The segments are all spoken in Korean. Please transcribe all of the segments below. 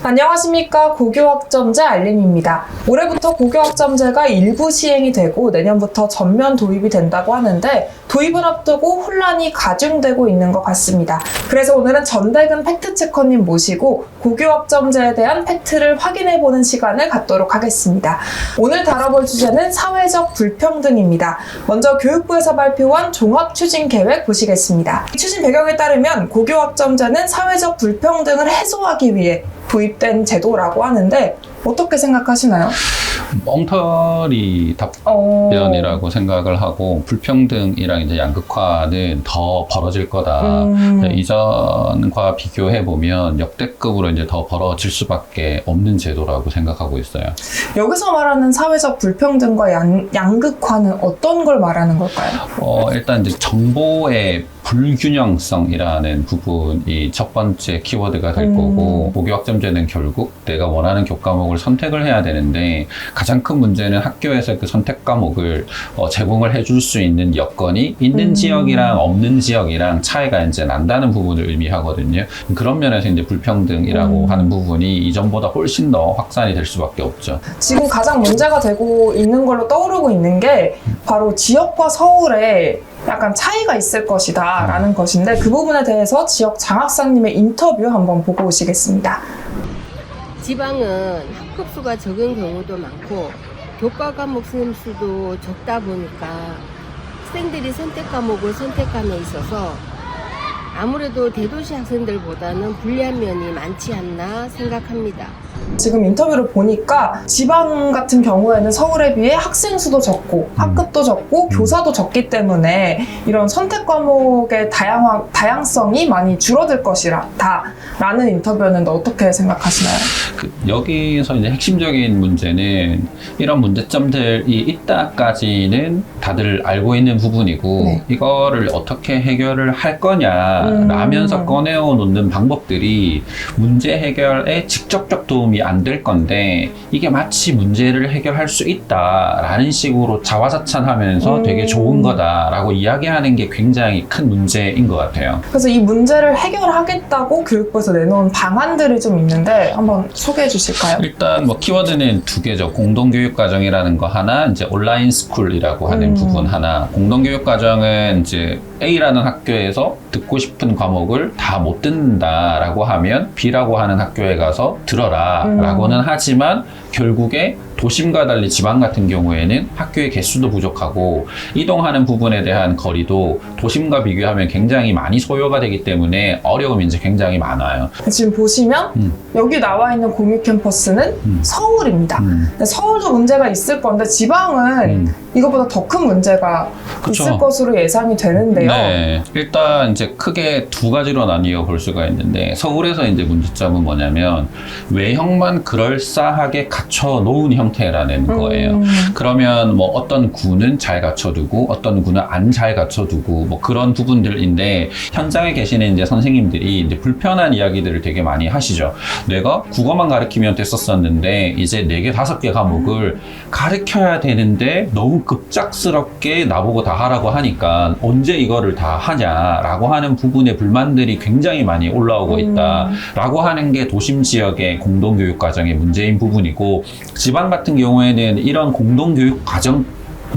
안녕하십니까. 고교학점제 알림입니다. 올해부터 고교학점제가 일부 시행이 되고 내년부터 전면 도입이 된다고 하는데 도입을 앞두고 혼란이 가중되고 있는 것 같습니다. 그래서 오늘은 전대근 팩트체커님 모시고 고교학점제에 대한 팩트를 확인해보는 시간을 갖도록 하겠습니다. 오늘 다뤄볼 주제는 사회적 불평등입니다. 먼저 교육부에서 발표한 종합추진계획 보시겠습니다. 추진 배경에 따르면 고교학점제는 사회적 불평등을 해소하기 위해 도입된 제도라고 하는데 어떻게 생각하시나요? 엉터리 답변이라고 생각을 하고, 불평등이랑 이제 양극화는 더 벌어질 거다. 이전과 비교해 보면 역대급으로 이제 더 벌어질 수밖에 없는 제도라고 생각하고 있어요. 여기서 말하는 사회적 불평등과 양극화는 어떤 걸 말하는 걸까요? 일단 이제 정보의 불균형성이라는 부분이 첫 번째 키워드가 될 거고, 고교학점제는 결국 내가 원하는 교과목을 선택을 해야 되는데, 가장 큰 문제는 학교에서 그 선택 과목을 제공을 해줄 수 있는 여건이 있는 지역이랑 없는 지역이랑 차이가 이제 난다는 부분을 의미하거든요. 그런 면에서 이제 불평등이라고 하는 부분이 이전보다 훨씬 더 확산이 될 수밖에 없죠. 지금 가장 문제가 되고 있는 걸로 떠오르고 있는 게 바로 지역과 서울에 약간 차이가 있을 것이다 라는 것인데, 그 부분에 대해서 지역 장학사님의 인터뷰 한번 보고 오시겠습니다. 지방은 학급수가 적은 경우도 많고 교과 과목 수도 적다 보니까 학생들이 선택 과목을 선택함에 있어서 아무래도 대도시 학생들보다는 불리한 면이 많지 않나 생각합니다. 지금 인터뷰를 보니까 지방 같은 경우에는 서울에 비해 학생 수도 적고 학급도 적고 교사도 적기 때문에 이런 선택 과목의 다양성이 많이 줄어들 것이다 라는 인터뷰였는데 어떻게 생각하시나요? 여기서 이제 핵심적인 문제는 이런 문제점들이 있다까지는 다들 알고 있는 부분이고, 네. 이거를 어떻게 해결을 할 거냐라면서 꺼내어 놓는 방법들이 문제 해결에 직접적 도움이 안 될 건데, 이게 마치 문제를 해결할 수 있다라는 식으로 자화자찬하면서 되게 좋은 거다라고 이야기하는 게 굉장히 큰 문제인 것 같아요. 그래서 이 문제를 해결하겠다고 교육부에서 내놓은 방안들이 좀 있는데 한번 소개해 주실까요? 일단 뭐 키워드는 두 개죠. 공동교육과정이라는 거 하나, 이제 온라인 스쿨이라고 하는 부분 하나. 공동교육과정은 이제 A라는 학교에서 듣고 싶은 과목을 다 못 듣는다라고 하면 B라고 하는 학교에 가서 들어라 라고는 하지만, 결국에 도심과 달리 지방 같은 경우에는 학교의 개수도 부족하고 이동하는 부분에 대한 거리도 도심과 비교하면 굉장히 많이 소요가 되기 때문에 어려움이 이제 굉장히 많아요. 지금 보시면 여기 나와 있는 공유 캠퍼스는 서울입니다. 근데 서울도 문제가 있을 건데 지방은 이거보다 더 큰 문제가 그쵸. 있을 것으로 예상이 되는데요. 네, 일단 이제 크게 두 가지로 나뉘어 볼 수가 있는데, 서울에서 이제 문제점은 뭐냐면 외형만 그럴싸하게 갖춰 놓은 형태라는 거예요. 그러면 뭐 어떤 구는 잘 갖춰두고 어떤 구는 안 잘 갖춰두고 뭐 그런 부분들인데, 현장에 계시는 이제 선생님들이 이제 불편한 이야기들을 되게 많이 하시죠. 내가 국어만 가르치면 됐었었는데 이제 4개, 5개 과목을 가르쳐야 되는데 너무 급작스럽게 나보고 다 하라고 하니까 언제 이거를 다 하냐라고 하는 부분의 불만들이 굉장히 많이 올라오고 있다라고 하는 게 도심 지역의 공동교육 과정의 문제인 부분이고, 지방 같은 경우에는 이런 공동교육 과정도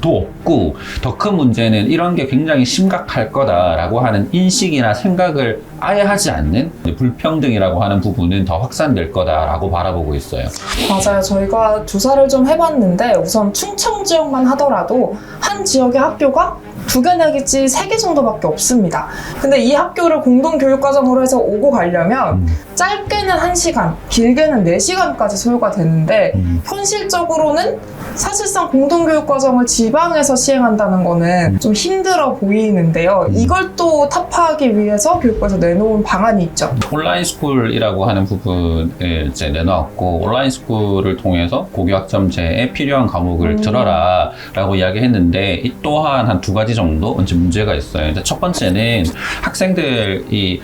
없고, 더 큰 문제는 이런 게 굉장히 심각할 거다라고 하는 인식이나 생각을 아예 하지 않는 불평등이라고 하는 부분은 더 확산될 거다라고 바라보고 있어요. 맞아요. 저희가 조사를 좀 해봤는데 우선 충청 지역만 하더라도 한 지역의 학교가 2개 내지 3개 정도밖에 없습니다. 근데 이 학교를 공동교육과정으로 해서 오고 가려면 짧게는 1시간, 길게는 4시간까지 소요가 되는데 현실적으로는 사실상 공동교육과정을 지방에서 시행한다는 거는 좀 힘들어 보이는데요. 이걸 또 타파하기 위해서 교육부에서 내놓은 방안이 있죠. 온라인 스쿨이라고 하는 부분을 이제 내놓았고, 온라인 스쿨을 통해서 고교학점제에 필요한 과목을 들어라 라고 이야기했는데, 이 또한 한 2가지 정도 이제 문제가 있어요. 이제 첫 번째는 학생들이 이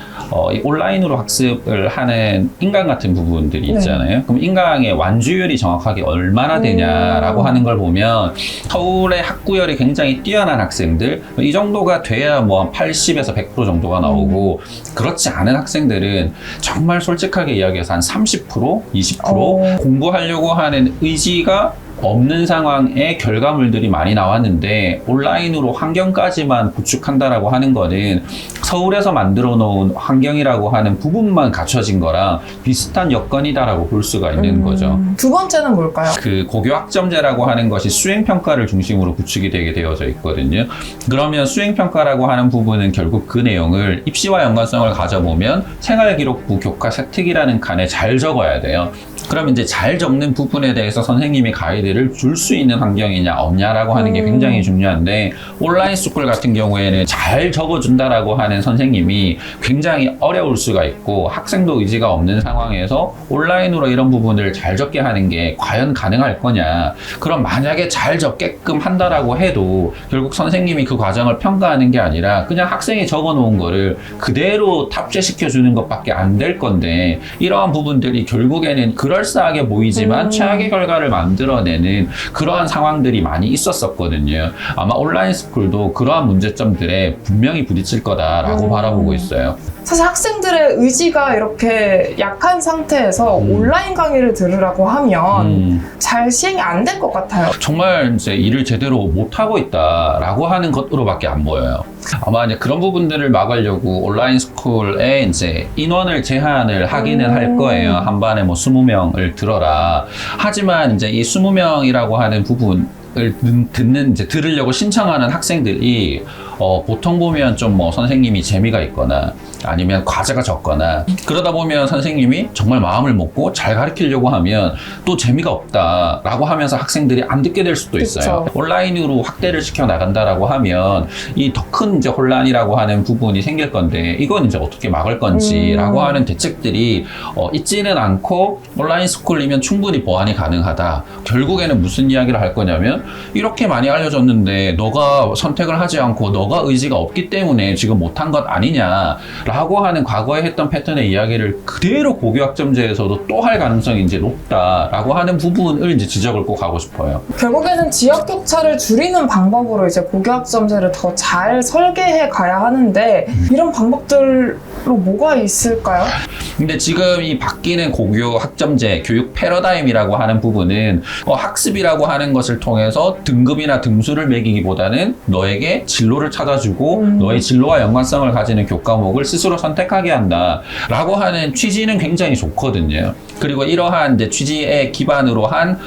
온라인으로 학습을 하는 인강 같은 부분들이 있잖아요. 그럼 인강의 완주율이 정확하게 얼마나 되냐라고 하는 걸 보면 서울의 학구열이 굉장히 뛰어난 학생들 이 정도가 돼야 뭐 한 80에서 100% 정도가 나오고 그렇지 않은 학생들은 정말 솔직하게 이야기해서 한 30%, 20% 공부하려고 하는 의지가 없는 상황에 결과물들이 많이 나왔는데 온라인으로 환경까지만 구축한다라고 하는 거는 서울에서 만들어 놓은 환경이라고 하는 부분만 갖춰진 거랑 비슷한 여건이다라고 볼 수가 있는 거죠. 두 번째는 뭘까요? 그 고교학점제라고 하는 것이 수행평가를 중심으로 구축이 되게 되어져 있거든요. 그러면 수행평가라고 하는 부분은 결국 그 내용을 입시와 연관성을 가져보면 생활기록부 교과 세특이라는 칸에 잘 적어야 돼요. 그럼 이제 잘 적는 부분에 대해서 선생님이 가이드를 줄 수 있는 환경이냐 없냐라고 하는 게 굉장히 중요한데 온라인 스쿨 같은 경우에는 잘 적어준다라고 하는 선생님이 굉장히 어려울 수가 있고 학생도 의지가 없는 상황에서 온라인으로 이런 부분을 잘 적게 하는 게 과연 가능할 거냐. 그럼 만약에 잘 적게끔 한다라고 해도 결국 선생님이 그 과정을 평가하는 게 아니라 그냥 학생이 적어놓은 거를 그대로 탑재시켜주는 것밖에 안 될 건데 이러한 부분들이 결국에는 그럴싸하게 보이지만 최악의 결과를 만들어내는 그러한 상황들이 많이 있었었거든요. 아마 온라인 스쿨도 그러한 문제점들에 분명히 부딪힐 거다라고 바라보고 있어요. 사실 학생들의 의지가 이렇게 약한 상태에서 온라인 강의를 들으라고 하면 잘 시행이 안 될 것 같아요. 정말 이제 일을 제대로 못하고 있다라고 하는 것으로밖에 안 보여요. 아마 이제 그런 부분들을 막으려고 온라인 스쿨에 이제 인원을 제한을 하기는 할 거예요. 한 반에 뭐 20명을 들어라. 하지만 이제 이 20명이라고 하는 부분을 들으려고 신청하는 학생들이 보통 보면 좀 뭐 선생님이 재미가 있거나 아니면 과제가 적거나 그러다 보면 선생님이 정말 마음을 먹고 잘 가르치려고 하면 또 재미가 없다라고 하면서 학생들이 안 듣게 될 수도 있어요. 그쵸. 온라인으로 확대를 시켜 나간다라고 하면 이 더 큰 이제 혼란이라고 하는 부분이 생길 건데 이건 이제 어떻게 막을 건지라고 하는 대책들이 있지는 않고 온라인 스쿨이면 충분히 보완이 가능하다. 결국에는 무슨 이야기를 할 거냐면 이렇게 많이 알려줬는데 너가 선택을 하지 않고 너가 의지가 없기 때문에 지금 못한 것 아니냐라고 하는 과거에 했던 패턴의 이야기를 그대로 고교학점제에서도 또 할 가능성이 이제 높다라고 하는 부분을 이제 지적을 꼭 하고 싶어요. 결국에는 지역 격차를 줄이는 방법으로 이제 고교학점제를 더 잘 설계해 가야 하는데 이런 방법들로 뭐가 있을까요? 근데 지금 이 바뀌는 고교 학점제, 교육 패러다임이라고 하는 부분은 학습이라고 하는 것을 통해서 등급이나 등수를 매기기보다는 너에게 진로를 찾아주고 너의 진로와 연관성을 가지는 교과목을 스스로 선택하게 한다라고 하는 취지는 굉장히 좋거든요. 그리고 이러한 이제 취지에 기반으로 한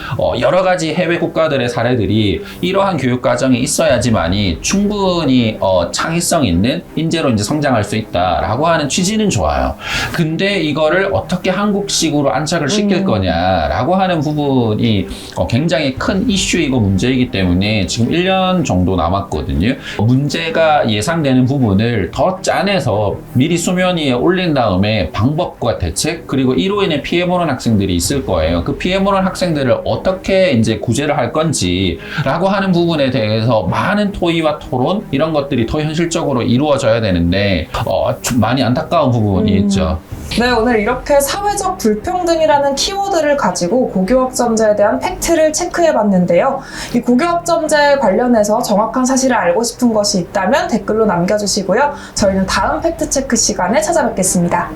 여러 가지 해외 국가들의 사례들이 이러한 교육 과정이 있어야지만이 충분히 창의성 있는 인재로 이제 성장할 수 있다라고 하는 취지는 좋아요. 근데 이거를 어떻게 한국식으로 안착을 시킬 거냐라고 하는 부분이 굉장히 큰 이슈이고 문제이기 때문에 지금 1년 정도 남았거든요. 문제가 예상되는 부분을 더 짜내서 미리 수면 위에 올린 다음에 방법과 대책 그리고 이로 인해 피해보는 학생들이 있을 거예요. 그 피해보는 학생들을 어떻게 이제 구제를 할 건지라고 하는 부분에 대해서 많은 토의와 토론 이런 것들이 더 현실적으로 이루어져야 되는데 좀 많이 안타까운 부분이 있죠. 네, 오늘 이렇게 사회적 불평등이라는 키워드를 가지고 고교학점제에 대한 팩트를 체크해 봤는데요. 이 고교학점제 관련해서 정확한 사실을 알고 싶은 것이 있다면 댓글로 남겨주시고요. 저희는 다음 팩트체크 시간에 찾아뵙겠습니다.